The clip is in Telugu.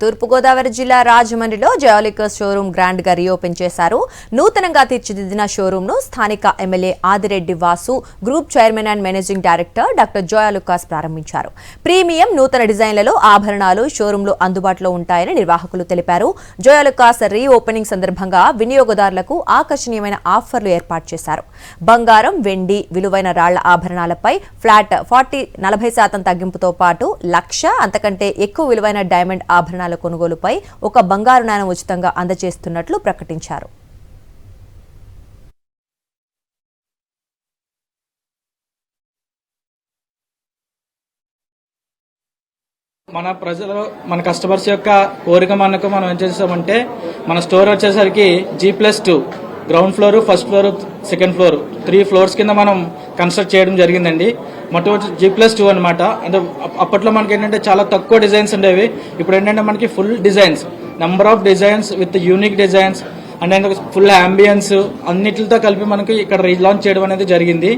తూర్పుగోదావరి జిల్లా రాజమండ్రిలో జయోలికస్ షోరూమ్ గ్రాండ్ గా రీఓపెన్ చేశారు. నూతనంగా తీర్చిదిద్దిన షోరూమ్ ను స్థానిక MLA Adireddy Vasu, group chairman and managing director doctor Joyalukkas ప్రారంభించారు. ప్రీమియం నూతన డిజైన్లలో ఆభరణాలు షోరూంలో అందుబాటులో ఉంటాయని నిర్వాహకులు తెలిపారు. జయోలికస్ రీఓపెనింగ్ సందర్భంగా వినియోగదారులకు ఆకర్షణీయమైన ఆఫర్లు ఏర్పాటు చేశారు. బంగారం, వెండి, విలువైన రాళ్ల ఆభరణాలపై ఫ్లాట్ 40% తగ్గింపుతో పాటు 1,00,000 అంతకంటే ఎక్కువ విలువైన డైమండ్ ఆభరణాల కొనుగోలుపై ఒక బంగారు నాణెం ఉచితంగా అందజేస్తున్నట్లు ప్రకటించారు. మన ప్రజలు, మన కస్టమర్స్ యొక్క కోరిక మనకు మనం ఏం చేస్తామంటే, మన స్టోర్ వచ్చేసరికి G+2 ground floor, first floor, second floor 3 floors కింద మనం కన్స్ట్రక్ట్ చేయడం జరిగిందండి. మొట్టమొదటి G+2 అనమాట. అంటే అప్పట్లో మనకి ఏంటంటే చాలా తక్కువ డిజైన్స్ ఉండేవి. ఇప్పుడు ఏంటంటే మనకి full designs, number of designs with unique designs and full ambience అన్నిటితో కలిపి మనకి ఇక్కడ రీలాంచ్ చేయడం అనేది జరిగింది.